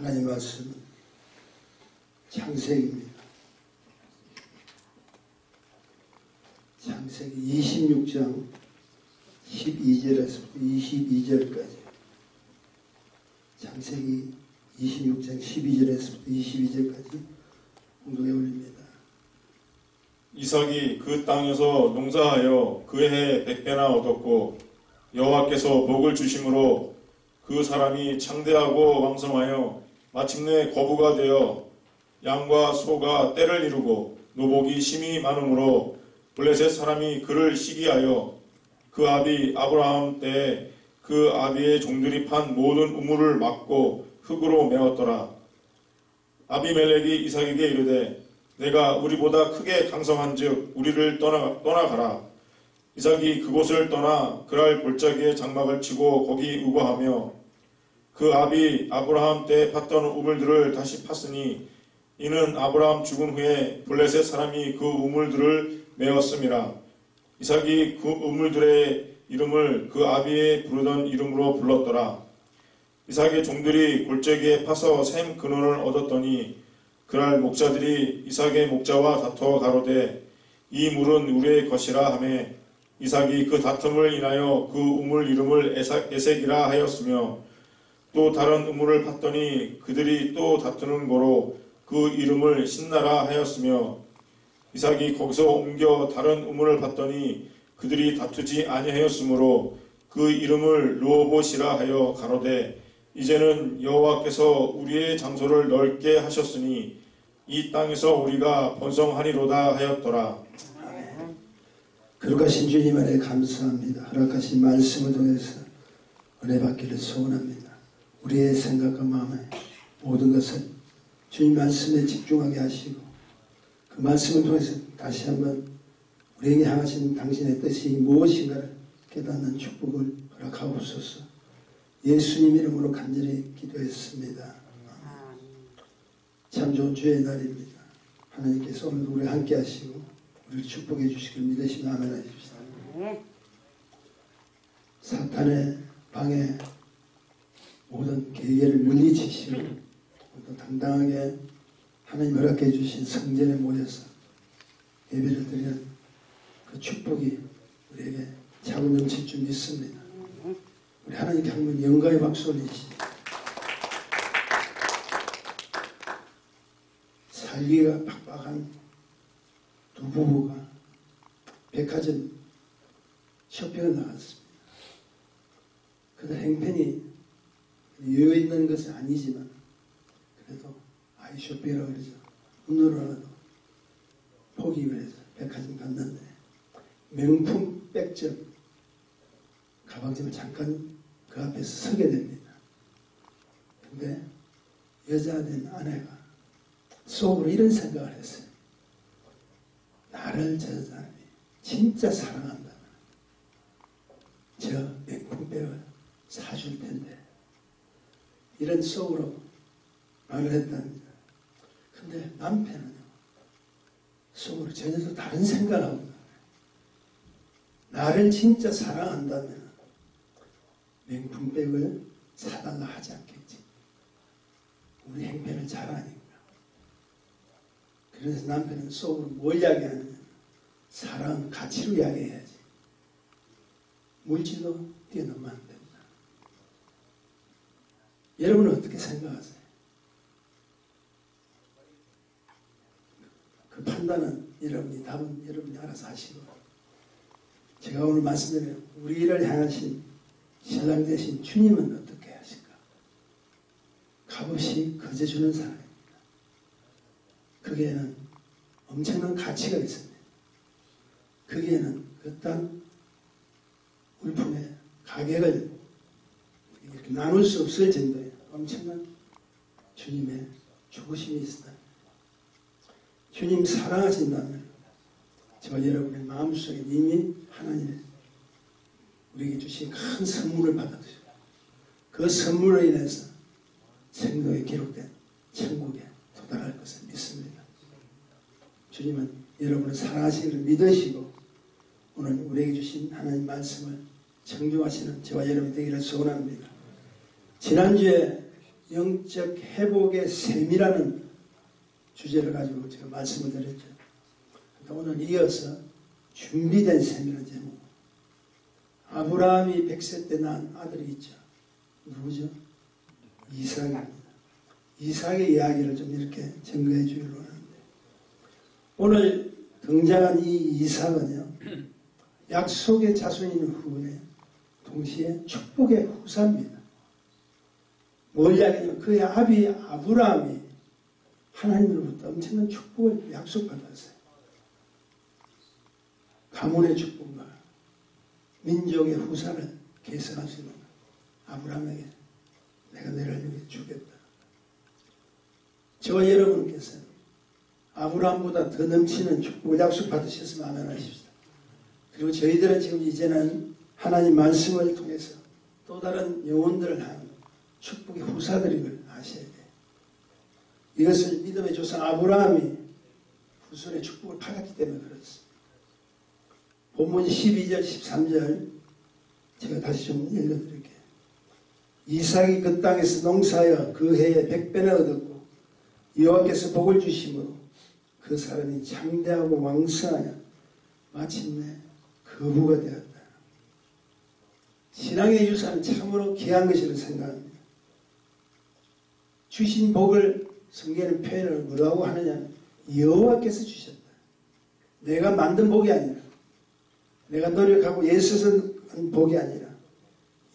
하나님 말씀은 창세기입니다. 창세기 26장 12절에서부터 22절까지 창세기 26장 12절에서부터 22절까지 공독해 올립니다. 이삭이 그 땅에서 농사하여 그 해에 100배나 얻었고 여호와께서 복을 주심으로 그 사람이 창대하고 왕성하여 마침내 거부가 되어 양과 소가 떼를 이루고 노복이 심히 많으므로 블레셋 사람이 그를 시기하여 그 아비 아브라함 때에 그 아비의 종들이 판 모든 우물을 막고 흙으로 메웠더라. 아비멜렉이 이삭에게 이르되 내가 우리보다 크게 강성한즉 우리를 떠나가라. 이삭이 그곳을 떠나 그랄 골짜기에 장막을 치고 거기 우거하며 그 아비 아브라함 때 팠던 우물들을 다시 팠으니 이는 아브라함 죽은 후에 블레셋 사람이 그 우물들을 메었음이라. 이삭이 그 우물들의 이름을 그 아비의 부르던 이름으로 불렀더라. 이삭의 종들이 골짜기에 파서 샘 근원을 얻었더니 그날 목자들이 이삭의 목자와 다투어 가로되 이 물은 우리의 것이라 하며 이삭이 그 다툼을 인하여 그 우물 이름을 에색이라 하였으며 또 다른 우물을 팠더니 그들이 또 다투는 고로 그 이름을 신나라 하였으며 이삭이 거기서 옮겨 다른 우물을 팠더니 그들이 다투지 아니하였으므로 그 이름을 르호봇이라 하여 가로되 이제는 여호와께서 우리의 장소를 넓게 하셨으니 이 땅에서 우리가 번성하리로다 하였더라. 거룩하신 주님 안에 감사합니다. 허락하신 말씀을 통해서 은혜 받기를 소원합니다. 우리의 생각과 마음에 모든 것을 주님 말씀에 집중하게 하시고 그 말씀을 통해서 다시 한번 우리에게 향하신 당신의 뜻이 무엇인가를 깨닫는 축복을 허락하옵소서. 예수님 이름으로 간절히 기도했습니다. 참 좋은 주의 날입니다. 하나님께서 오늘도 우리와 함께 하시고 우리를 축복해 주시길 믿으시며 아멘 하십시다. 사탄의 방해 모든 계계를 물리치시고 또 당당하게 하나님 허락해 주신 성전에 모여서 예배를 드리는 그 축복이 우리에게 차고 넘칠 줄 믿습니다. 우리 하나님께 한번 영광의 박수 올리시죠. 살기가 팍팍한 두 부부가 백화점 쇼핑을 나갔습니다. 그들 행편이 여유 있는 것은 아니지만 그래도 아이 쇼핑이라고 그러죠. 오늘은 포기 위해서 백화점 갔는데 명품 백점 가방점을 잠깐 그 앞에서 서게 됩니다. 근데 여자 된 아내가 속으로 이런 생각을 했어요. 나를 저 사람이 진짜 사랑한다면 저 명품백을 사줄 텐데 이런 속으로 말을 했답니다. 근데 남편은요 속으로 전혀 또 다른 생각을 하고 있는 거예요. 나를 진짜 사랑한다면 명품백을 사달라 하지 않겠지. 우리 행편을 잘 아니까. 그래서 남편은 속으로 뭘 이야기하느냐. 사랑은 가치로 이야기해야지. 물질로 뛰어넘으면 안 된다. 여러분은 어떻게 생각하세요? 그 판단은 답은 여러분이 알아서 하시고 제가 오늘 말씀드린 우리를 향하신 신랑 되신 주님은 어떻게 하실까? 값없이 거저 주는 사람입니다. 거기에는 엄청난 가치가 있습니다. 거기에는 그 땅 물품의 가격을 이렇게 나눌 수 없을 정도의 엄청난 주님의 죽으심이 있습니다. 주님 사랑하신다면 저와 여러분의 마음속에 이미 하나님의 우리에게 주신 큰 선물을 받아들이고 그 선물로 인해서 생도에 기록된 천국에 도달할 것을 믿습니다. 주님은 여러분을 사랑하시기를 믿으시고 오늘 우리에게 주신 하나님 말씀을 청중하시는 저와 여러분이 되기를 소원합니다. 지난주에 영적 회복의 셈이라는 주제를 가지고 제가 말씀을 드렸죠. 그러니까 오늘 이어서 준비된 셈이라는 제목. 아브라함이 100세 때 낳은 아들이 있죠. 누구죠? 이삭입니다. 이삭의 이야기를 좀 이렇게 증거해 주기로 하는데, 오늘 등장한 이 이삭은요, 약속의 자손인 후에 동시에 축복의 후사입니다. 뭘 이야기하냐면 그의 아비 아브라함이 하나님으로부터 엄청난 축복을 약속받았어요. 가문의 축복과 민족의 후사를 계승할 수 있는 아브라함에게 내가 너를 위해 주겠다. 저와 여러분께서 아브라함보다 더 넘치는 축복을 약속받으셨으면 아멘 하십시오. 그리고 저희들은 지금 이제는 하나님 말씀을 통해서 또 다른 영혼들을 한 축복의 후사들임을 아셔야 돼요. 이것을 믿음의 조상 아브라함이 후손의 축복을 받았기 때문에 그렇습니다. 본문 12절 13절 제가 다시 좀 읽어드릴게요. 이삭이 그 땅에서 농사하여 그 해에 100배나 얻었고 여호와께서 복을 주심으로 그 사람이 장대하고 왕성하여 마침내 거부가 되었다. 신앙의 유산은 참으로 귀한 것이라고 생각합니다. 주신 복을 성경의 표현을 뭐라고 하느냐면 여호와께서 주셨다. 내가 만든 복이 아니라, 내가 노력하고 애써서 한 복이 아니라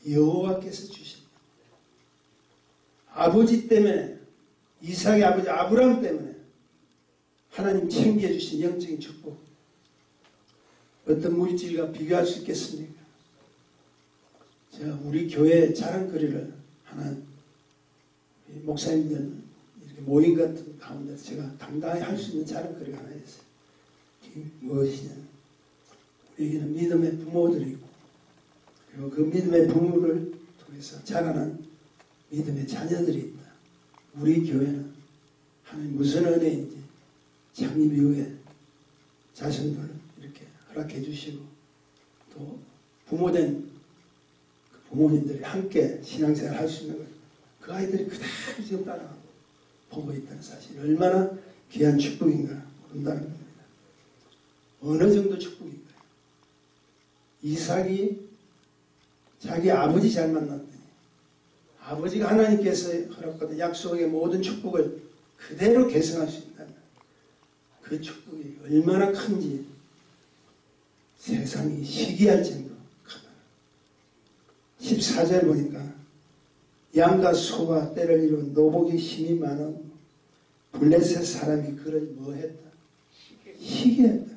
여호와께서 주셨다. 아버지 때문에, 이삭의 아버지 아브라함 때문에 하나님 챙겨주신 영적인 축복, 어떤 물질과 비교할 수 있겠습니까? 제가 우리 교회 자랑거리를 하나, 목사님들 이렇게 모임 같은 가운데서 제가 당당히 할 수 있는 자랑거리가 하나 있어요. 무엇이냐? 우리에게는 믿음의 부모들이 있고, 그리고 그 믿음의 부모를 통해서 자라난 믿음의 자녀들이 있다. 우리 교회는 하나님 무슨 은혜인지 창립 이후에 자손들을 이렇게 허락해 주시고, 또 부모된 그 부모님들이 함께 신앙생활 할 수 있는 것, 그 아이들이 그대로 지금 따라가고 보고 있다는 사실, 얼마나 귀한 축복인가 모른다는 겁니다. 어느 정도 축복인가요? 이삭이 자기 아버지 잘 만났더니 아버지가 하나님께서 허락받은 약속의 모든 축복을 그대로 계승할 수 있다면 그 축복이 얼마나 큰지 세상이 시기할 정도 크다. 14절 보니까 양과 소와 떼를 이룬 노복이 힘이 많은 블레셋 사람이 그를 뭐했다? 시기했다.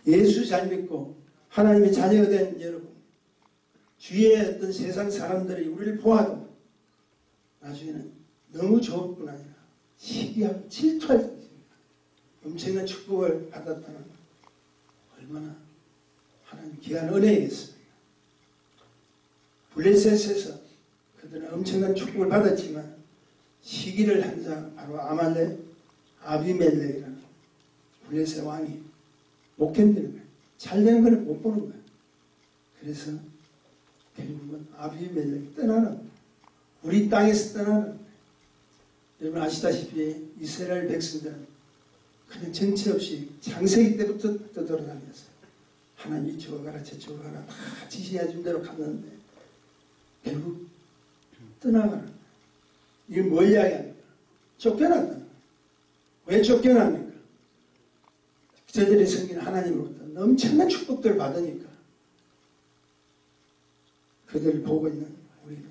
예수 잘 믿고 하나님의 자녀가 된 여러분, 주위에 어떤 세상 사람들이 우리를 보아도 나중에는 너무 좋을 뿐 아니라 시기하고 질투할 것입니다. 엄청난 축복을 받았다는 얼마나 하나님 귀한 은혜이겠습니까? 블레셋에서 그들은 엄청난 축복을 받았지만 시기를 한 자 바로 아말렉 아비멜렉이라는 블레셋 왕이 못 견디는 거예요. 잘 되는 걸 못 보는 거예요. 그래서 결국은 아비멜렉이 떠나는 거예요. 우리 땅에서 떠나는 거예요. 여러분 아시다시피 이스라엘 백성들은 그냥 정치 없이 창세기 때부터 떠돌아다녔어요. 하나님 이쪽으로 가라 저쪽으로 가라 다 지시해 준 대로 갔는데 결국 떠나가는 거예요. 이게 뭘 이야기합니까? 쫓겨났다는 거예요. 왜 쫓겨납니까? 저들의 성기는 하나님으로부터 엄청난 축복들을 받으니까 그들을 보고 있는 우리는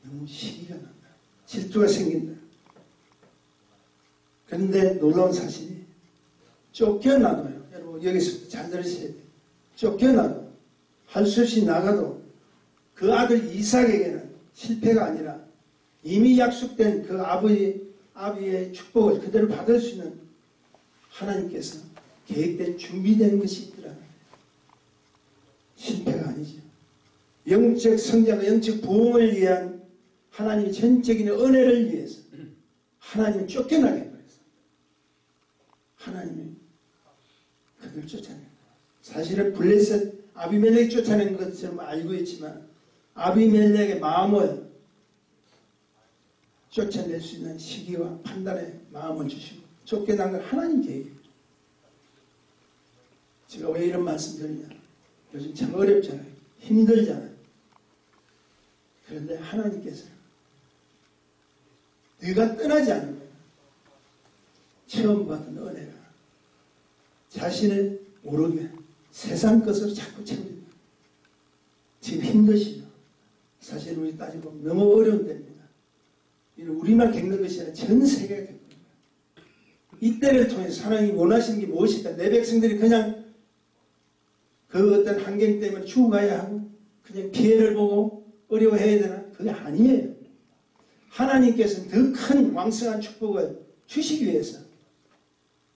너무 시기가 난다. 질투가 생긴다. 그런데 놀라운 사실이 쫓겨나도요. 여러분 여기서 잘 들으셔야 돼요. 쫓겨나도 할 수 없이 나가도 그 아들 이삭에게는 실패가 아니라 이미 약속된 그 아비의 축복을 그대로 받을 수 있는 하나님께서 계획된 준비된 것이 있더라고요. 실패가 아니죠. 영적 성장과 영적 부흥을 위한 하나님의 전적인 은혜를 위해서 하나님을 쫓겨나게 해버렸어요. 하나님이 그들 쫓아낸 거예요. 사실은 블레셋 아비멜렉이 쫓아낸 것처럼 알고 있지만 아비멜렉의 마음을 쫓아낼 수 있는 시기와 판단의 마음을 주시고 쫓겨난 건 하나님 계획입니다. 제가 왜 이런 말씀 드리냐. 요즘 참 어렵잖아요. 힘들잖아요. 그런데 하나님께서 네가 떠나지 않으면 처음 받은 은혜가 자신을 모르게 세상 것으로 자꾸 채워진다. 지금 힘드시죠? 사실 우리 따지고 너무 어려운 때입니다. 이는 우리만 겪는 것이 아니라 전 세계가 겪는 거예요. 이때를 통해서 하나님이 원하시는 게 무엇일까? 내 백성들이 그냥 그 어떤 환경 때문에 죽어가야 하고 그냥 피해를 보고 어려워해야 되나? 그게 아니에요. 하나님께서는 더 큰 왕성한 축복을 주시기 위해서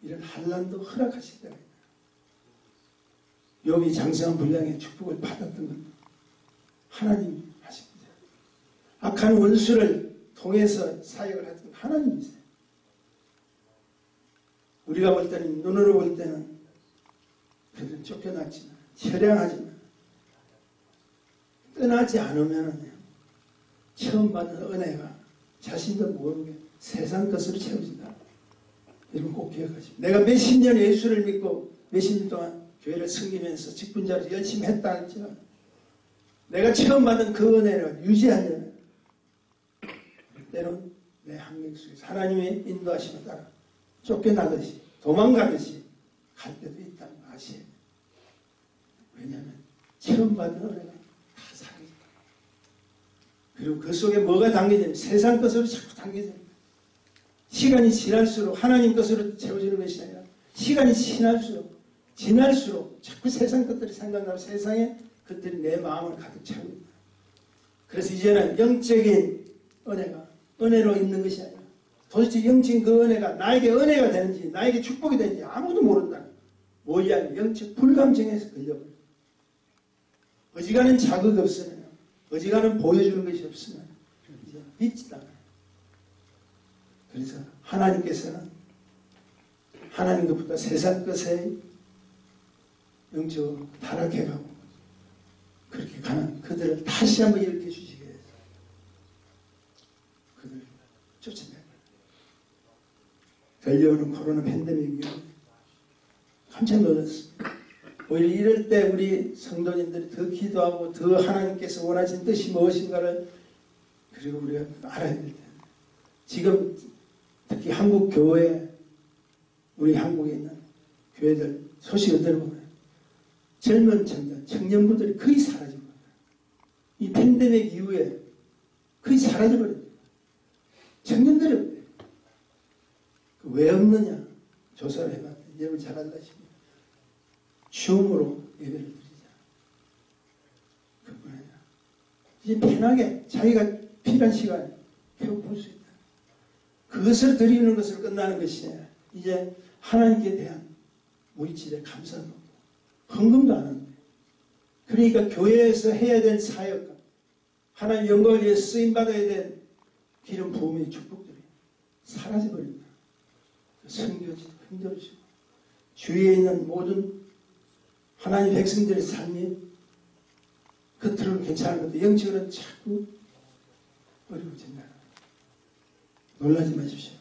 이런 환난도 허락하시다. 욥이 장성한 분량의 축복을 받았던 건 하나님이 하십니다. 악한 원수를 통해서 사역을 하던 하나님이세요. 우리가 볼 때는, 눈으로 볼 때는 그들은 쫓겨났지만, 처량하지만 떠나지 않으면 처음 받은 은혜가 자신도 모르게 세상 것으로 채워진다. 여러분 꼭 기억하십시오. 내가 몇십 년 예수를 믿고 몇십 년 동안 교회를 섬기면서 직분자로 열심히 했다 할지라도 내가 처음 받은 그 은혜를 유지하려면 때론 내 환경 속에서 하나님의 인도하심에 따라 쫓겨나듯이 도망가듯이 갈 때도 있다는 거 아시에요. 왜냐하면 처음 받은 은혜가 다 사라진다. 그리고 그 속에 뭐가 담겨지냐면 세상 것으로 자꾸 담겨집니다. 시간이 지날수록 하나님 것으로 채워지는 것이 아니라 시간이 지날수록 자꾸 세상 것들이 생각나고 세상에 그들이 내 마음을 가득 채웁니다. 그래서 이제는 영적인 은혜가 은혜로 있는 것이 아니라 도대체 영적인 그 은혜가 나에게 은혜가 되는지 나에게 축복이 되는지 아무도 모른다. 뭐야? 영적 불감증에서 걸려버려. 어지간한 자극이 없으면 어지간한 보여주는 것이 없으면 이제 믿지 않아요. 그래서 하나님께서는 하나님 것보다 세상 것에 영적으로 타락해가고 그렇게 가는 그들을 다시 한번 일으켜 주시기 위해서 그들을 쫓아내요. 들려오는 코로나 팬데믹이 깜짝 놀랐습니다. 오히려 이럴 때 우리 성도님들이 더 기도하고 더 하나님께서 원하신 뜻이 무엇인가를 그리고 우리가 알아야 될 텐데 지금 특히 한국 교회 우리 한국에 있는 교회들 소식을 들어보면 젊은 청년부들이 거의 사라진 겁니다. 이 팬데믹 이후에 거의 사라져버립니다. 청년들이 없대요. 왜 없느냐 조사를 해봤더니 여러분 잘 알다시피 줌으로 예배를 드리자. 그뿐 아니라 이제 편하게 자기가 필요한 시간에 계속 볼 수 있다. 그것을 드리는 것으로 끝나는 것이 아니라 이제 하나님께 대한 물질에 감사도 없고 헌금도 안 하는데 그러니까 교회에서 해야 될 사역과 하나님 영광을 위해 쓰임받아야 될 기름 부음의 축복들이 사라져버립니다. 성교지도 힘들어지고 주위에 있는 모든 하나님 백성들의 삶이 겉으로는 괜찮은 것도 영적으로는 자꾸 어려워진다. 놀라지 마십시오.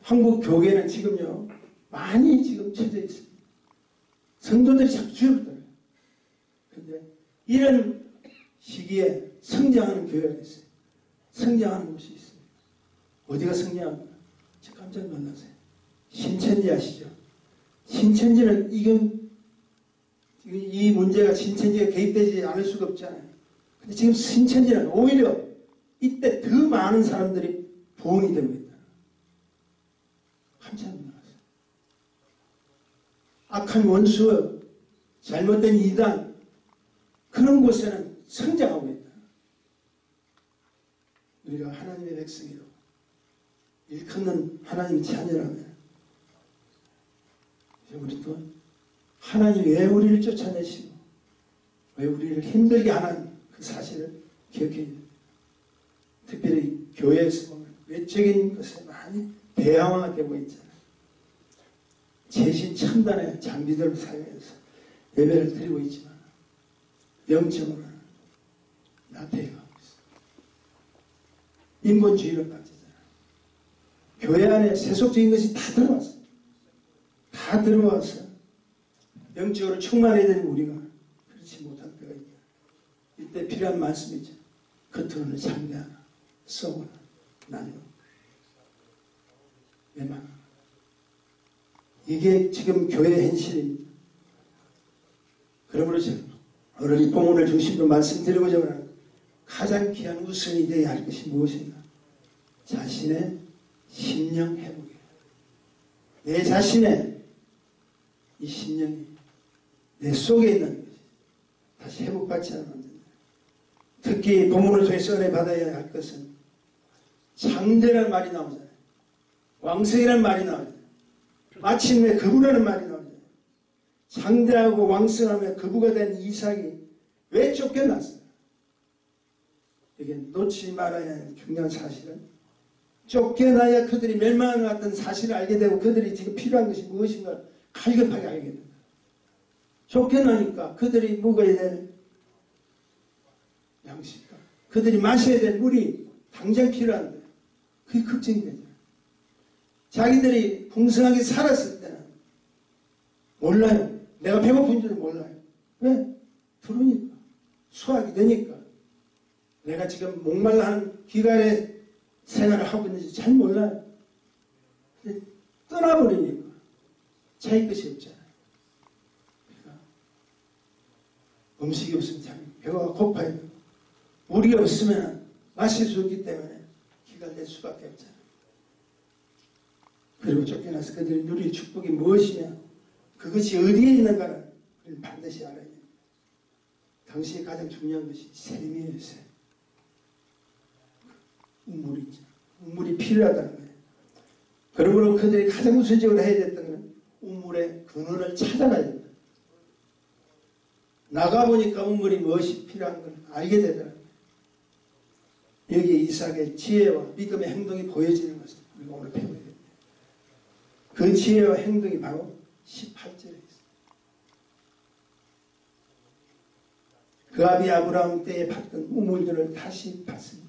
한국 교회는 지금요 많이 지금 처져 있습니다. 성도들이 자꾸 줄어들어요. 그런데 이런 시기에 성장하는 교회가 있어요. 성장하는 곳이 있습니다. 어디가 성장합니까? 저 깜짝 놀라세요. 신천지 아시죠? 신천지는 이 문제가 신천지가 개입되지 않을 수가 없잖아요. 근데 지금 신천지는 오히려 이때 더 많은 사람들이 부흥이 되고 있다. 깜짝 놀랐어요. 악한 원수, 잘못된 이단 그런 곳에는 성장하고 있다. 우리가 하나님의 백성이로 일컫는 하나님의 자녀라면 우리도 하나님이 왜 우리를 쫓아내시고 왜 우리를 힘들게 하는 그 사실을 기억해야 됩니다. 특별히 교회에서 보면 외적인 것에 많이 대항하게 되고 있잖아요. 최신 첨단의 장비들을 사용해서 예배를 드리고 있지만 영적으로는 나태해가고 있습니다. 인본주의를 가지잖아요. 교회 안에 세속적인 것이 다 들어왔어요. 다 들어와서 영적으로 충만해야 되는 우리가 그렇지 못할 때가 있다. 이때 필요한 말씀이죠. 겉으로는 장대하나 속으로는 나누어 외만하나. 이게 지금 교회의 현실입니다. 그러므로 저는 오늘 이 본문을 중심으로 말씀드리고자 하는 가장 귀한 우선이 되어야 할 것이 무엇인가? 자신의 심령 회복이에요. 내 자신의 이 심령이 내 속에 있는 것이 다시 회복받지 않으면 안 된다. 특히 본문을 통해서 은혜 받아야 할 것은 장대라는 말이 나오잖아요. 왕성이라는 말이 나오잖아요. 마침내 거부라는 말이 나오잖아요. 장대하고 왕성하며 거부가 된 이삭이 왜 쫓겨났어요? 이게 놓치지 말아야 하는 중요한 사실은 쫓겨나야 그들이 멸망하는 것 같은 사실을 알게 되고 그들이 지금 필요한 것이 무엇인가 갈급하게 알게 됩니다. 쫓겨나니까 그들이 먹어야 될 양식과 그들이 마셔야 될 물이 당장 필요한데 그게 걱정이 되죠. 자기들이 풍성하게 살았을 때는 몰라요. 내가 배고픈 줄은 몰라요. 왜? 들으니까 수확이 되니까 내가 지금 목말라한 기간의 생활을 하고 있는지 잘 몰라요. 근데 떠나버리니까 자기 것이 없잖아요. 그러니까 음식이 없으면 참 배가 고파야 되고 물이 없으면 마실 수 없기 때문에 기가 낼 수밖에 없잖아요. 그리고 쫓겨나서 그들이 누릴 축복이 무엇이냐 그것이 어디에 있는가를 우리는 반드시 알아야 됩니다. 당시에 가장 중요한 것이 샘이에요. 샘. 우물이죠. 우물이 필요하다는 거예요. 그러므로 그들이 가장 우선적으로 해야 됐던 것은 우물의 근원을 찾아가야 된다. 나가보니까 우물이 무엇이 필요한 걸 알게 되더라고요. 여기에 이삭의 지혜와 믿음의 행동이 보여지는 것을 우리가 오늘 배워야 됩니다. 그 지혜와 행동이 바로 18절에 있습니다. 그 아비 아브라함 때에 봤던 우물들을 다시 봤습니다.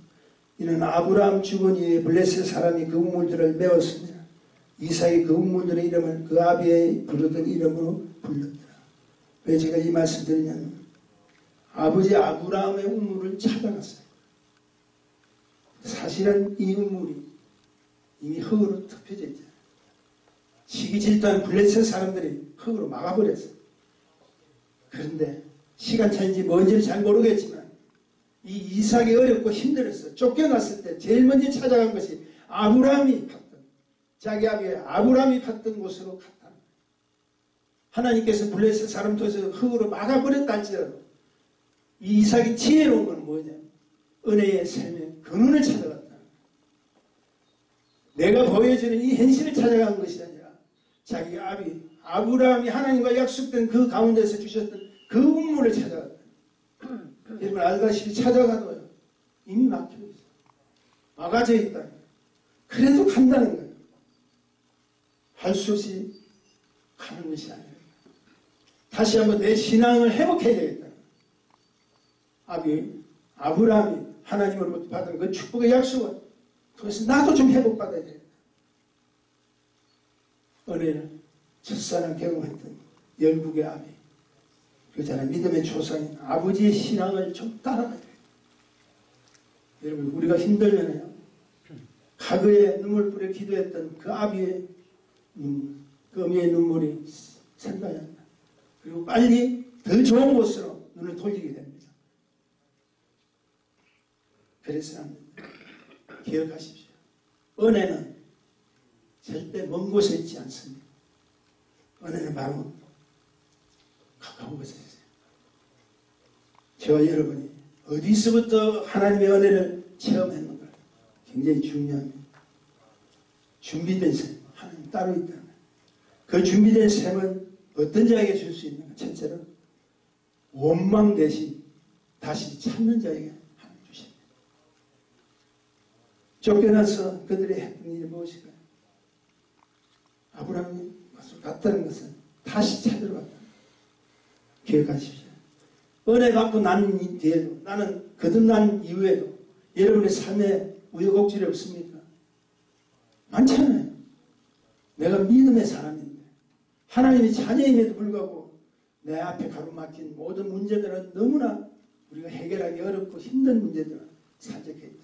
이는 아브라함 죽은 이후에 블레셋 사람이 그 우물들을 메웠습니다. 이삭이 그 우물들의 이름을 그 아비의 부르던 이름으로 불렀더라. 왜 제가 이 말씀 드리냐면 아버지 아브라함의 우물을 찾아갔어요. 사실은 이 우물이 이미 흙으로 덮여져 있잖아요. 시기 질투한 블레셋 사람들이 흙으로 막아버렸어요. 그런데 시간 차인지 뭔지를 잘 모르겠지만 이 이삭이 어렵고 힘들었어. 쫓겨났을 때 제일 먼저 찾아간 것이 아브라함이 팠던 자기 아비 아브라함이 팠던 곳으로 갔다. 하나님께서 블레셋 사람 도에서 흙으로 막아버렸다 할지라도 이 이삭이 지혜로운 건 뭐냐? 은혜의 샘의 근원을 찾아갔다. 내가 보여주는 이 현실을 찾아간 것이 아니라 자기 아비 아브라함이 하나님과 약속된 그 가운데서 주셨던 그 우물을 찾아갔다. 여러분 알다시피 찾아가도요 이미 막혀있어요. 막아져 있다. 그래도 간다는 거예요. 할 수 없이 가는 것이 아니에요. 다시 한번 내 신앙을 회복해야 되겠다. 아브라함이 하나님으로부터 받은 그 축복의 약속을 통해서 나도 좀 회복받아야 되겠다. 은혜는 첫사랑 경험했던 열국의 아비 그잖아요. 믿음의 조상인 아버지의 신앙을 좀 따라가야 돼요. 여러분 우리가 힘들면요 과거에 눈물 뿌려 기도했던 그 아비의 눈물 그 어미의 눈물이 생각이 난다. 그리고 빨리 더 좋은 곳으로 눈을 돌리게 됩니다. 그래서 기억하십시오. 은혜는 절대 먼 곳에 있지 않습니다. 은혜는 바로 가까운 곳에 있어요. 저와 여러분이 어디서부터 하나님의 은혜를 체험했는가 굉장히 중요합니다. 준비된 셈, 하나님 따로 있다는 거예요. 그 준비된 셈은 어떤 자에게 줄 수 있는가? 첫째로 원망 대신 다시 찾는 자에게 하나님 주십니다. 쫓겨나서 그들의 했던 일이 무엇일까요? 아브라함이 갔다는 것은 다시 찾으러 갔다. 기억하십시오. 은혜 받고 난 뒤에도 나는 거듭난 이후에도 여러분의 삶에 우여곡절이 없습니까? 많잖아요. 내가 믿음의 사람인데 하나님의 자녀임에도 불구하고 내 앞에 가로막힌 모든 문제들은 너무나 우리가 해결하기 어렵고 힘든 문제들은 산적해 있다는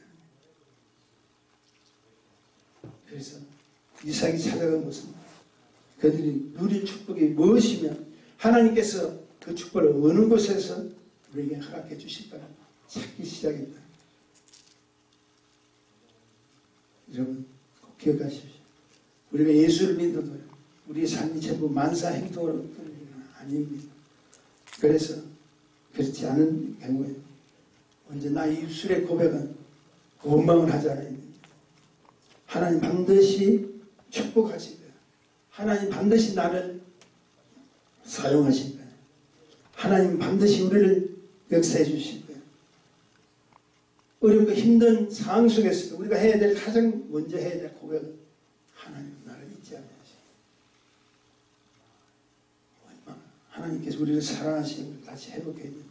거예요. 그래서 이삭이 찾아간 것은 그들이 누릴 축복이 무엇이며 하나님께서 그 축복을 어느 곳에서 우리에게 허락해 주실까를 찾기 시작했다. 여러분 꼭 기억하십시오. 우리가 예수를 믿어도 우리의 삶이 전부 만사 행동으로 끝나는 건 아닙니다. 그래서 그렇지 않은 경우에 언제나 입술의 고백은 원망을 하잖아요. 하나님 반드시 축복하실 거예요. 하나님 반드시 나를 사용하실 거예요. 하나님 반드시 우리를 역사해 주실 거예요. 어렵고 힘든 상황 속에서도 우리가 해야 될 가장 먼저 해야 될 고백은 하나님 나를 잊지 않으시. 하나님께서 우리를 사랑하시는 걸 다시 회복해야 됩니다.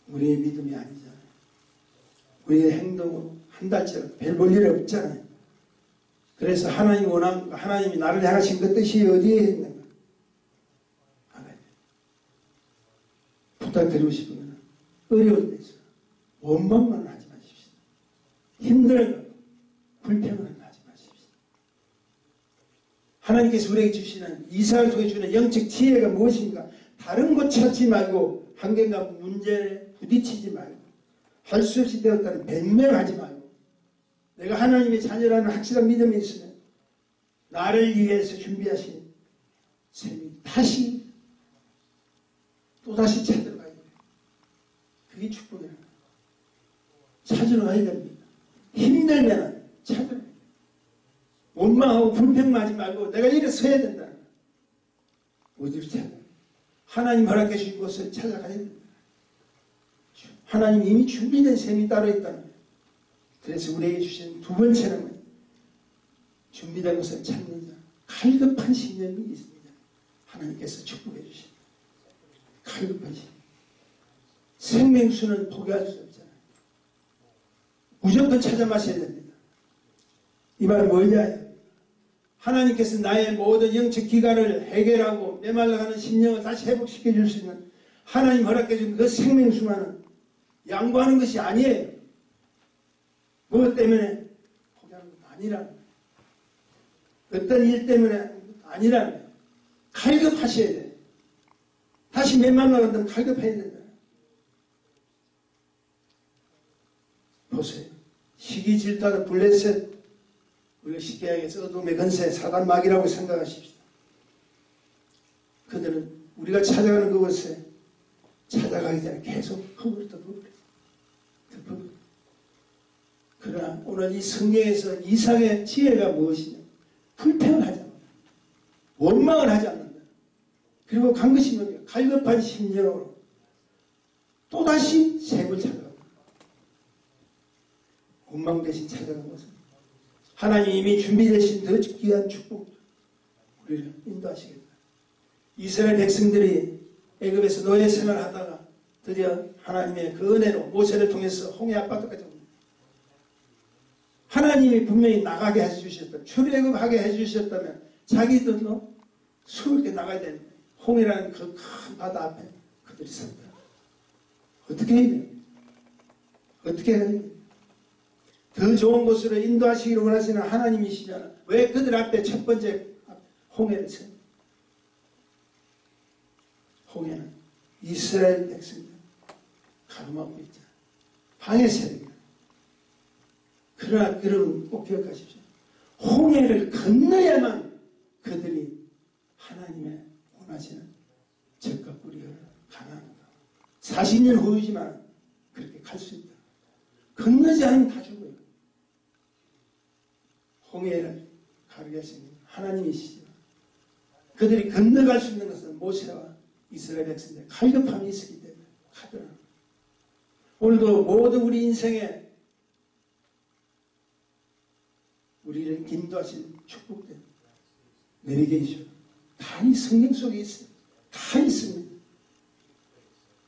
우리의 믿음이 아니잖아요. 우리의 행동으로 한 달째라도 별 볼 일 없잖아요. 그래서 하나님이 원하는 거, 하나님이 나를 향하신 그 뜻이 어디에 있는가 알아야 돼요. 부탁드리고 싶은 것은 어려운 데서 원망만 하지 마십시오. 힘들어도 불평은 하지 마십시오. 하나님께서 우리에게 주시는 이삭을 통해 주는 영적 지혜가 무엇인가 다른 것 찾지 말고 환경과 문제에 부딪히지 말고 할 수 없이 되었다는 변명하지 말고 내가 하나님의 자녀라는 확실한 믿음이 있으면 나를 위해서 준비하신 셈이 다시 또다시 찾으러 가야 돼요. 그게 축복이에요. 찾으러 가야 됩니다. 힘들면 찾으러 가야 돼요. 원망하고 불평하지 말고 내가 이래 서야 된다. 어디로 찾아요? 하나님 허락해 주신 곳을 찾아가야 됩니다. 하나님 이미 준비된 셈이 따로 있다는 거예요. 그래서 우리에게 주신 두 번째는 준비된 것을 찾는 자, 갈급한 신념이 있습니다. 하나님께서 축복해 주십니다. 갈급한 신념. 생명수는 포기할 수 없잖아요. 무조건 찾아 마셔야 됩니다. 이 말은 뭐냐? 하나님께서 나의 모든 영적 기관을 해결하고 메말라가는 심령을 다시 회복시켜 줄 수 있는 하나님 허락해 준 그 생명수만은 양보하는 것이 아니에요. 무엇 때문에 포기하는 건 아니라는 거예요. 어떤 일 때문에 아니라는 거예요. 갈급하셔야 돼요. 다시 메말라간다면 갈급해야 된다. 보세요. 시기 질투하는 블레셋 우리가 쉽게 얘기해서 어둠의 건세 사단 마귀라고 생각하십시오. 그들은 우리가 찾아가는 그곳에 찾아가기 전에 계속 허물을 덮어버려요. 그러나 오늘 이 성경에서 이삭의 지혜가 무엇이냐? 불평을 하지 않는다. 원망을 하지 않는다. 그리고 간 것이 뭐냐? 갈급한 심령으로 또다시 셈을 찾아간다. 원망 대신 찾아간 것은 하나님이 이미 준비되신 더 귀한 축복 우리를 인도하시겠다. 이스라엘 백성들이 애굽에서 노예 생활하다가 드디어 하나님의 그 은혜로 모세를 통해서 홍해 앞바다까지 옵니다. 하나님이 분명히 나가게 해주셨다면 출애굽하게 해주셨다면 자기들도 수월하게 나가야 되는데 홍해라는 그 큰 바다 앞에 그들이 섰다. 어떻게 해야 됩니까? 어떻게 해야 됩니까? 더 좋은 곳으로 인도하시기를 원하시는 하나님이시잖아. 왜 그들 앞에 첫 번째 홍해를 섭니까? 홍해는 이스라엘 백성들 가로막고 있잖아. 방해 세력이야. 그러나 여러분 꼭 기억하십시오. 홍해를 건너야만 그들이 하나님의 원하시는 적과 뿌리를 가나안으로 40년 후이지만 그렇게 갈 수 있다. 건너지 않으면 다 죽어요. 홍해를 가르게 하시는 하나님이시죠. 그들이 건너갈 수 있는 것은 모세와 이스라엘 백성들의 갈급함이 있었기 때문에 가더라. 오늘도 모든 우리 인생에 우리를 인도하신 축복된 내비게이션 다 이 성경 속에 있어요. 다 있습니다.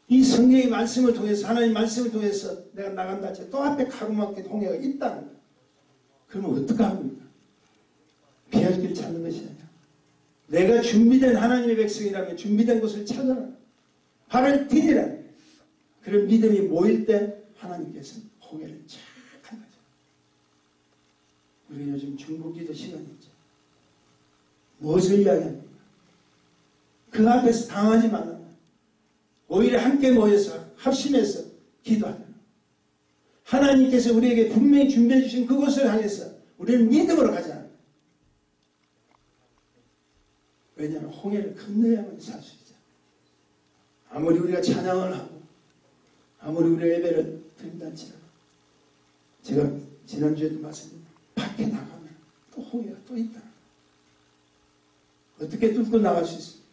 이 성경의 말씀을 통해서 하나님 말씀을 통해서 내가 나간다 할때 또 앞에 가로막힌 홍해가 있다는 거예요. 그러면 어떡합니까? 피할 길 찾는 것이 아니라 내가 준비된 하나님의 백성이라면 준비된 곳을 찾아라. 발을 디디라. 그런 믿음이 모일 때 하나님께서 홍해를 쫙 한 거죠. 우리가 요즘 중보기도 시간이죠. 무엇을 이야기합니까? 그 앞에서 당하지 말라. 오히려 함께 모여서 합심해서 기도하라. 하나님께서 우리에게 분명히 준비해 주신 그곳을 향해서 우리는 믿음으로 가자. 왜냐하면 홍해를 건너야만 살 수 있죠. 아무리 우리가 찬양을 하고 아무리 우리가 예배를 드린다 할지라도 제가 지난주에도 말씀드렸는데 밖에 나가면 또 홍해가 또 있다. 어떻게 뚫고 나갈 수 있습니까?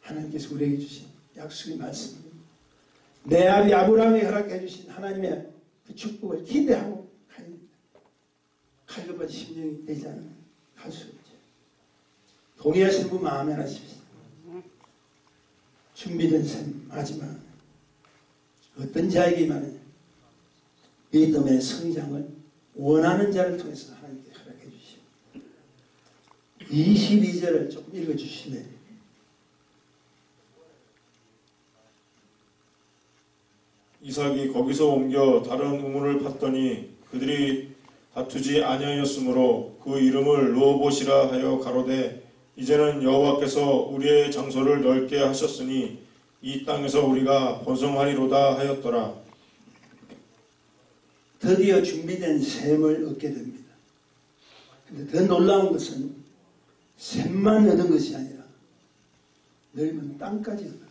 하나님께서 우리에게 주신 약속의 말씀입니다. 내 아비 아브라함이 허락해 주신 하나님의 그 축복을 기대하고 가야 됩니다. 칼급한 심령이 되지 않으면 갈 수 없죠. 동의하시는 분 마음에 하십시오. 준비된 삶 마지막 어떤 자에게 말하냐 믿음의 성장을 원하는 자를 통해서 하나님께 허락해 주시오. 22절을 조금 읽어주시면 이삭이 거기서 옮겨 다른 우물을 팠더니 그들이 다투지 아니하였으므로 그 이름을 르호봇이라 하여 가로되 이제는 여호와께서 우리의 장소를 넓게 하셨으니 이 땅에서 우리가 번성하리로다 하였더라. 드디어 준비된 샘을 얻게 됩니다. 근데 더 놀라운 것은 샘만 얻은 것이 아니라 넓은 땅까지 얻었어요.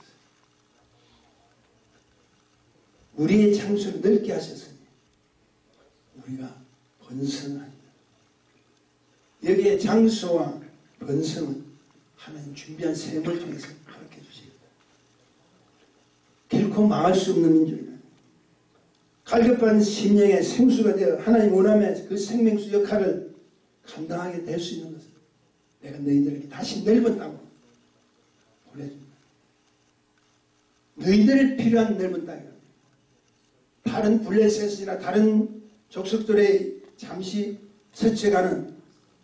우리의 장소를 넓게 하셨으니 우리가 번성하리라. 여기에 장소와 번성은 하나님 준비한 샘을 통해서 허락해 주시겠다. 결코 망할 수 없는 민족이다. 갈급한 심령의 생수가 되어 하나님 원함의 그 생명수 역할을 감당하게 될 수 있는 것은 내가 너희들에게 다시 넓은 땅으로 보내준다. 너희들이 필요한 넓은 땅이다. 다른 블레셋이나 다른 족속들의 잠시 스쳐가는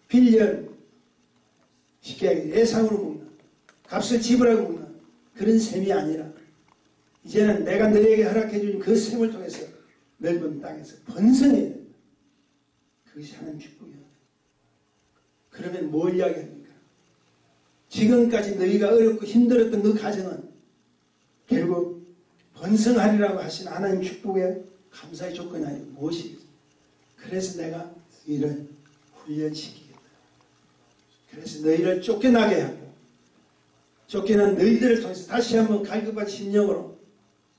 빌려 쉽게 하게 예상으로 먹는 값을 지불하고 먹는 그런 셈이 아니라 이제는 내가 너희에게 허락해 준 그 셈을 통해서 넓은 땅에서 번성해야 된다. 그것이 하나님 축복이야. 그러면 뭘 이야기합니까? 지금까지 너희가 어렵고 힘들었던 그 가정은 결국 번성하리라고 하신 하나님 축복의 감사의 조건이 아니고 무엇이겠어요? 그래서 내가 너희를 훈련시키겠다. 그래서 너희를 쫓겨나게 하고 쫓겨난 너희들을 통해서 다시 한번 갈급한 심령으로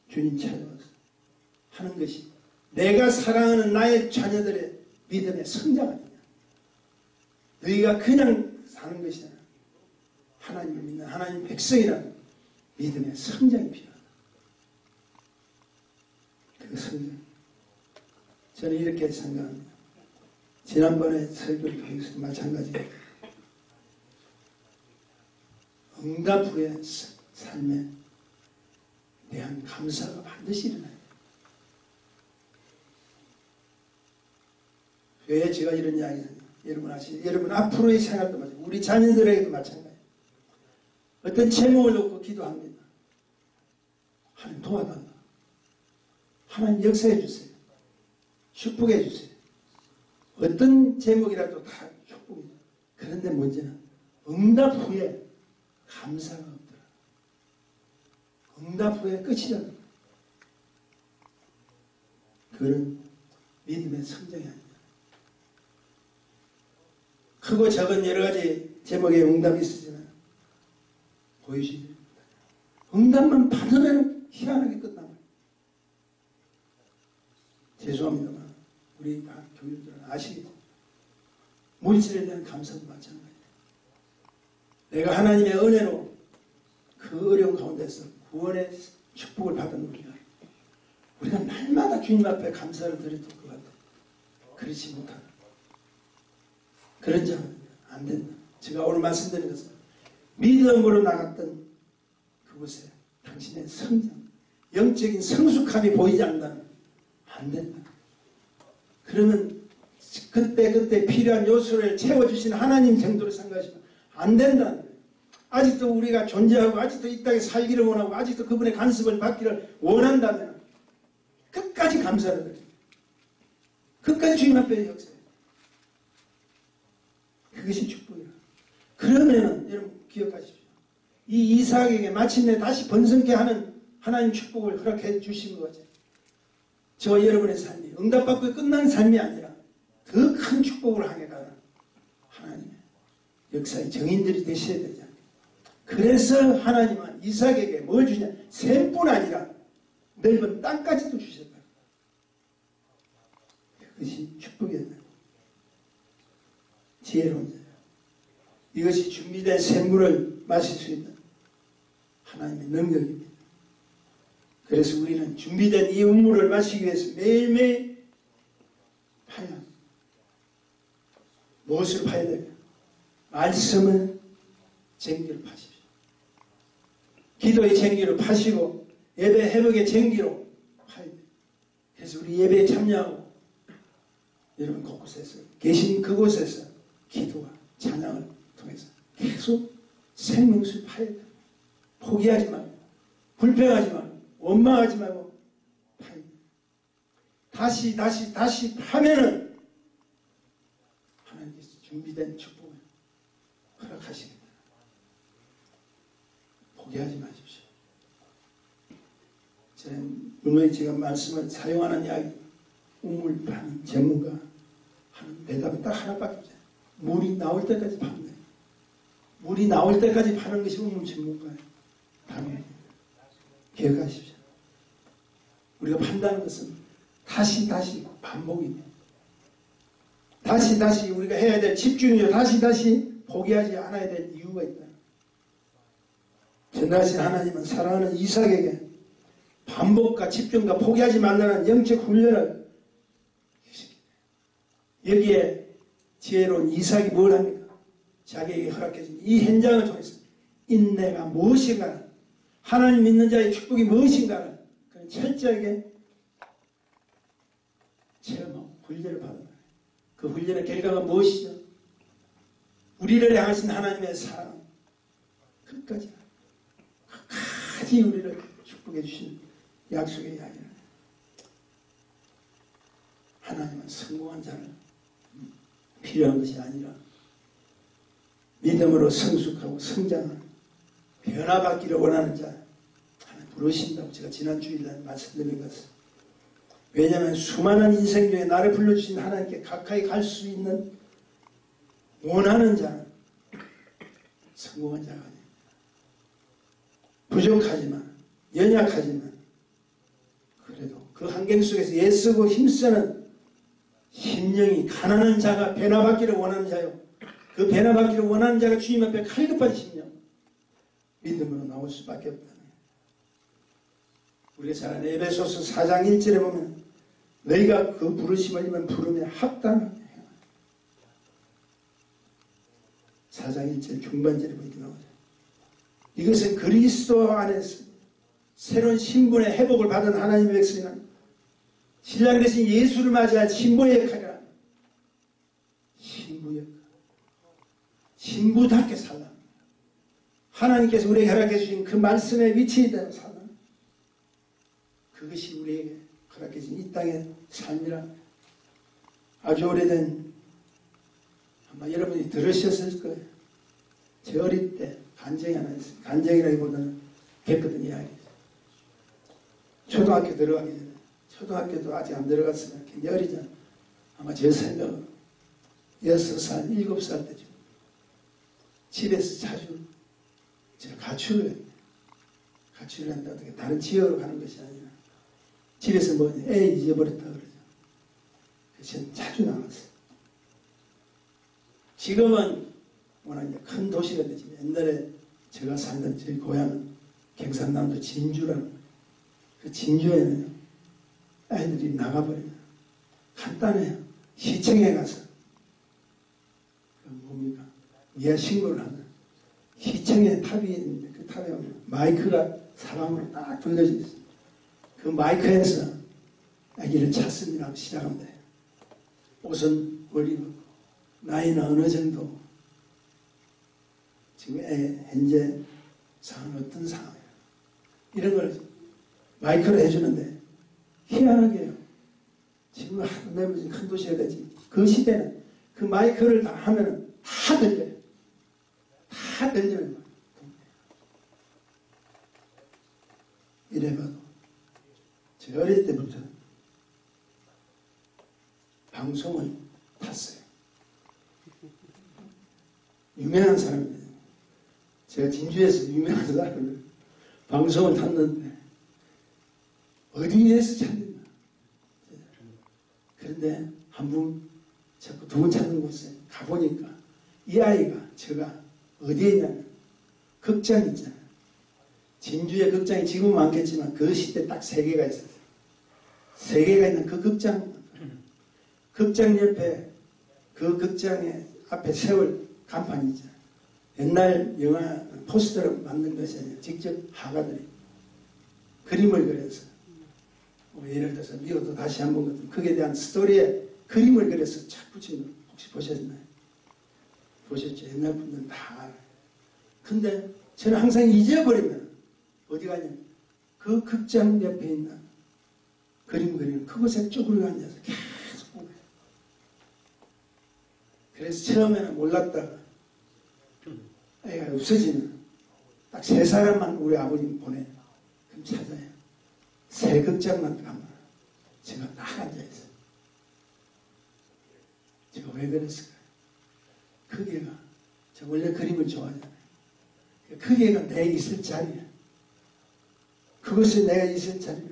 주님 찾아와서 하는 것이 내가 사랑하는 나의 자녀들의 믿음의 성장 아니냐. 너희가 그냥 사는 것이 아니라 하나님을 믿는 하나님 백성이라는 믿음의 성장이 필요하다. 그 성장. 저는 이렇게 생각합니다. 지난번에 설교를 통해서 마찬가지로 응답 후의 삶에 대한 감사가 반드시 일어나요. 왜 제가 이런 이야기 하냐. 여러분 아시죠? 여러분 앞으로의 생활도 마찬가지예요. 우리 자녀들에게도 마찬가지예요. 어떤 제목을 놓고 기도합니다. 하나님 도와달라. 하나님 역사해 주세요. 축복해 주세요. 어떤 제목이라도 다 축복이죠. 그런데 문제는 응답 후에 감사가 없더라. 응답 후에 끝이잖아. 그런 믿음의 성장이 아니다. 크고 작은 여러 가지 제목의 응답이 있으지만 보이시죠? 응답만 받으면 희한하게 끝나요. 죄송합니다만 우리 다 교육들은 아시겠죠? 물질에 대한 감사도 마찬가지예요. 내가 하나님의 은혜로 그 어려운 가운데서 구원의 축복을 받은 우리가 날마다 주님 앞에 감사를 드려도 것 같아요. 그렇지 못하다. 그런 자는 안 된다. 제가 오늘 말씀드린 것은 믿음으로 나갔던 그곳에 당신의 성장, 영적인 성숙함이 보이지 않는다면 안 된다. 그러면 그때 필요한 요소를 채워주신 하나님 정도로 생각하시면 안 된다는 거예요. 아직도 우리가 존재하고 아직도 이 땅에 살기를 원하고 아직도 그분의 간섭을 받기를 원한다면 끝까지 감사를 드려요. 끝까지 주님 앞에 역사해요. 그것이 축복이라. 그러면은 여러분 기억하십시오. 이 이삭에게 마침내 다시 번성케 하는 하나님 축복을 허락해 주신 거죠. 저와 여러분의 삶이 응답받고 끝난 삶이 아니라 더 큰 축복을 향해 가는 하나님의 역사의 정인들이 되셔야 되지 않습니까? 그래서 하나님은 이삭에게 뭘 주냐? 샘뿐 아니라 넓은 땅까지도 주셨다. 그것이 축복이었다. 지혜로운 자예요. 이것이 준비된 샘물을 마실 수 있는 하나님의 능력입니다. 그래서 우리는 준비된 이 음물을 마시기 위해서 매일매일 파야 합니다. 무엇을 파야 되냐? 말씀을 쟁기로 파십시오. 기도의 쟁기로 파시고 예배 회복의 쟁기로 파야 돼요. 그래서 우리 예배에 참여하고 여러분 곳곳에서 계신 그곳에서 기도와 찬양을 통해서 계속 생명수 파야 돼요. 포기하지 말고 불평하지 말고 원망하지 말고 파야 돼요. 다시 파면은 하나님께서 준비된 축복을 허락하시겠다. 포기하지 마십시오. 저는 분명히 제가 말씀을 사용하는 이야기 우물 파는 전문가 하는 대답은 딱 하나밖에 없어요. 물이 나올 때까지 파는 거예요. 물이 나올 때까지 파는 것이 우물 전문가예요. 파는 거예요. 기억하십시오. 우리가 판다는 것은 다시 반복입니다. 다시 우리가 해야 될 집중이요. 다시 포기하지 않아야 될 이유가 있다. 전능하신 하나님은 사랑하는 이삭에게 반복과 집중과 포기하지 말라는 영적 훈련을 여기에 지혜로운 이삭이 뭘 합니까? 자기에게 허락해준 이 현장을 통해서 인내가 무엇인가, 하나님 믿는 자의 축복이 무엇인가를 그런 철저하게 체험하고 훈련을 받은 거예요. 그 훈련의 결과가 무엇이죠? 우리를 향하신 하나님의 사랑, 끝까지 우리를 축복해 주신 약속의 이야기를 하나님은 성공한 자를 필요한 것이 아니라 믿음으로 성숙하고 성장하는 변화받기를 원하는 자 하나님 부르신다고 제가 지난 주일날 말씀드린 것은, 왜냐하면 수많은 인생 중에 나를 불러주신 하나님께 가까이 갈 수 있는 원하는 자는 성공한 자가 아닙니다. 부족하지만 연약하지만 그래도 그 환경 속에서 애쓰고 힘쓰는 심령이 가난한 자가 변화받기를 원하는 자요. 그 변화받기를 원하는 자가 주님 앞에 칼급한 심령, 믿음으로 나올 수밖에 없다는 거예요. 우리가 잘 아는 에베소서 4장 1절에 보면 너희가 그 부르심을 입은 부름에 합당하게 행하라. 4장 1절 중반절에 보이게 나오죠. 이것은 그리스도 안에서 새로운 신분의 회복을 받은 하나님의 백성이는 신랑 대신 예수를 맞이할 신부의 역할이라. 신부 역할. 신부답게 살라. 하나님께서 우리에게 허락해 주신 그 말씀의 위치에 살라. 그것이 우리에게 허락해 주신 이 땅의 삶이라. 아주 오래된, 아마 여러분이 들으셨을 거예요. 제 어릴 때 간증이 하나 있어요. 간증이라기보다는 겪었던 이야기죠. 초등학교 들어가기 전에, 초등학교도 아직 안 들어갔으면 굉장히 어리잖아. 아마 제 생각은 6살, 7살 때죠. 집에서 자주 제가 가출을 했는데, 가출을 한다고 다른 지역으로 가는 것이 아니라 집에서 뭐 애 잊어버렸다 그러죠. 그래서 저는 자주 나갔어요. 지금은 워낙 이제 큰 도시가 되지만 옛날에 제가 살던 저희 고향은 경상남도 진주라는 거예요. 그 진주에는 아이들이 나가버리면 간단해요. 시청에 가서 그 뭡니까? 미아 신고를 하면 시청에 탑이 있는데 그 탑에 오면 마이크가 사방으로 딱 돌려져 있어요. 그 마이크에서 아기를 찾습니다 하고 시작합니다. 옷은 머리 입고 나이는 어느 정도 지금 현재 상황은 어떤 상황이에요. 이런 걸 마이크로 해주는데 희한하게요. 지금 하도 큰 도시가 되지. 그 시대는 그 마이크를 다 하면은 다 들려요. 다 들려요. 이래봐도 제가 어릴 때부터 방송을 탔어요. 유명한 사람이에요. 제가 진주에서 유명한 사람을 방송을 탔는데 어디에서 찾는다. 그런데 한 분 자꾸 두 분 찾는 곳에 가보니까 이 아이가 제가 어디에 있냐면 극장 있잖아요. 진주의 극장이 지금은 많겠지만 그 시대 딱 3개가 있었어요. 3개가 있는 그 극장 옆에 그 극장의 앞에 세월 간판이 있잖아요. 옛날 영화 포스터를 만든 것이 아니라 직접 화가들이 그림을 그려서 예를 들어서 미워도 다시 한번 같은 거기에 대한 스토리에 그림을 그려서 착 붙인 거 혹시 보셨나요? 보셨죠? 옛날 분들은 다 알아요. 근데 저는 항상 잊어버리면 어디 가냐면 그 극장 옆에 있는 그림 그리는 그곳에 쭈그리고 앉아서 계속 보고요. 그래서 처음에는 몰랐다가 애가 없어지면 딱 3사람만 우리 아버님 보내요. 그럼 찾아요. 3극장만 가면 제가 딱 앉아있어요. 제가 왜 그랬을까요? 그게가 저 원래 그림을 좋아하잖아요. 그게가 내 있을 자리야. 그것이 내가 있을 자리야.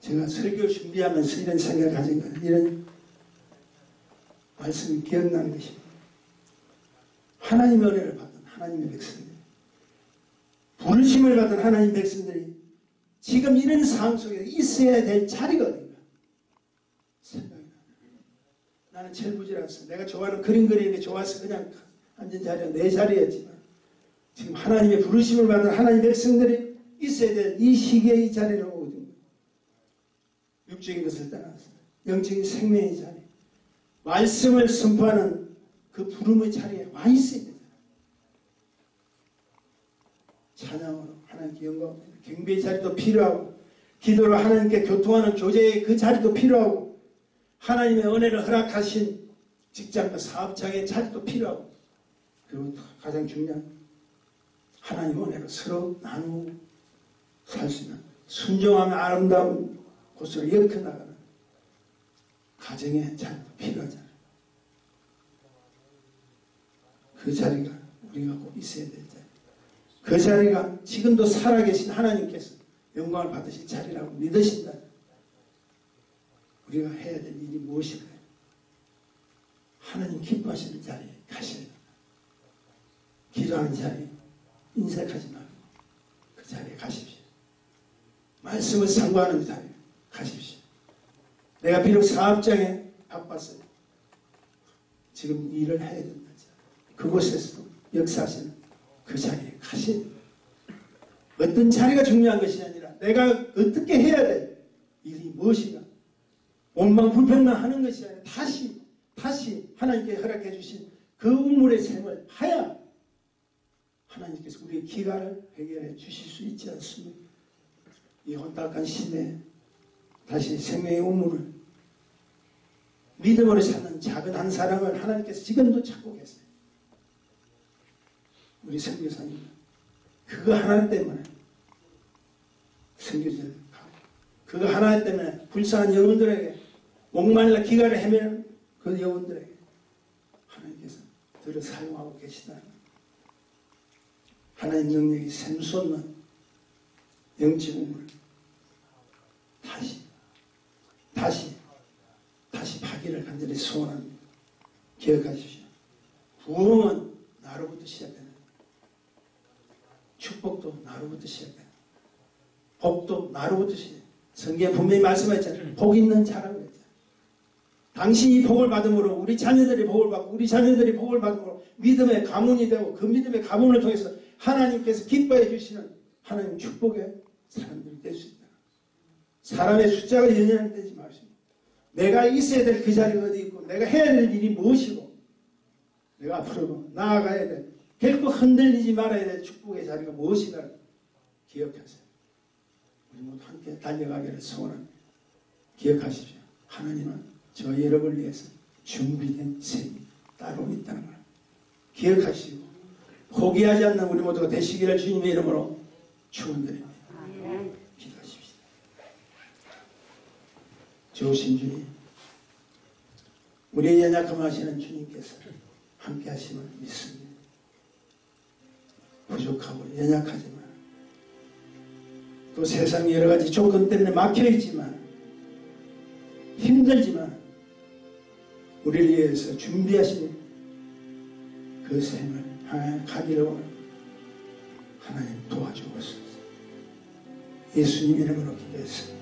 제가 설교 준비하면서 이런 생각을 가진 거예요. 이런 말씀이 기억나는 것입니다. 하나님의 은혜를 받은 하나님의 백성들, 부르심을 받은 하나님 백성들이 지금 이런 상황 속에 있어야 될 자리가 어딘가 생각이 나요. 나는 철부지라서 내가 좋아하는 그림 그리는 게 좋아서 그냥 앉은 자리가 내 자리였지만 지금 하나님의 부르심을 받은 하나님 백성들이 있어야 될 이 시기에 이 자리를 오거든요. 육적인 것을 떠나서 영적인 생명의 자리, 말씀을 선포하는 그 부름의 자리에 와 있어야 되잖아요. 찬양으로 하나님께 영광, 경배의 자리도 필요하고, 기도로 하나님께 교통하는 교제의 그 자리도 필요하고, 하나님의 은혜를 허락하신 직장과 사업장의 자리도 필요하고, 그리고 가장 중요한 하나님의 은혜를 서로 나누고 살 수 있는 순종하며 아름다운 곳으로 이어나가는 가정의 자리도 필요하잖아요. 그 자리가 우리가 꼭 있어야 될 자리. 그 자리가 지금도 살아계신 하나님께서 영광을 받으실 자리라고 믿으신다. 우리가 해야 될 일이 무엇일까요? 하나님 기뻐하시는 자리에 가셔야 됩니다. 기도하는 자리 인색하지 말고 그 자리에 가십시오. 말씀을 상고하는 자리에 가십시오. 내가 비록 사업장에 바빴어요. 지금 일을 해야 된다. 그곳에서도 역사하시는 그 자리에 가셔야 됩니다. 어떤 자리가 중요한 것이 아니라 내가 어떻게 해야 될 일이 무엇인가, 원망 불평만 하는 것이 아니라 다시 하나님께 허락해 주신 그 우물의 샘을 하야 하나님께서 우리의 기가를 해결해 주실 수 있지 않습니까? 이 혼탁한 시대에 다시 생명의 우물을 믿음으로 찾는 작은 한 사람을 하나님께서 지금도 찾고 계세요. 우리 선교사님 그거 하나 때문에 선교지를 가고, 그거 하나 때문에 불쌍한 영혼들에게 목말라 기가를 헤매는 그 영혼들에게 하나님께서 들어 사용하고 계시다. 하나님 능력이 샘솟는 영적 우물을 다시 파기를 간절히 소원합니다. 기억하십시오. 부흥은 나로부터 시작되는, 축복도 나로부터 시작되는, 복도 나로부터 시작되는. 성경에 분명히 말씀하셨잖아요. 복 있는 자라고 그랬잖아요. 당신이 복을 받음으로 우리 자녀들이 복을 받고, 우리 자녀들이 복을 받음으로 믿음의 가문이 되고, 그 믿음의 가문을 통해서 하나님께서 기뻐해 주시는 하나님 축복의 사람들이 될 수 있다. 사람의 숫자가 연연되지 마십니다. 내가 있어야 될 그 자리가 어디 있고 내가 해야 될 일이 무엇이고 내가 앞으로 나아가야 될 결코 흔들리지 말아야 될 축복의 자리가 무엇인가 기억하세요. 우리 모두 함께 달려가기를 소원합니다. 기억하십시오. 하나님은 저와 여러분을 위해서 준비된 셈이 따로 있다는 걸 기억하시고 포기하지 않는 우리 모두가 되시기를 주님의 이름으로 축원드립니다. 기도하십시오. 좋으신 주님, 우리의 연약함 하시는 주님께서 함께 하심을 믿습니다. 부족하고 연약하지만 또 세상 여러 가지 조건 때문에 막혀있지만 힘들지만 우리를 위해서 준비하신 그 셈을 향해 가기를 원합니다. 하나님 도와주옵소서. 예수님 이름으로 기도했습니다.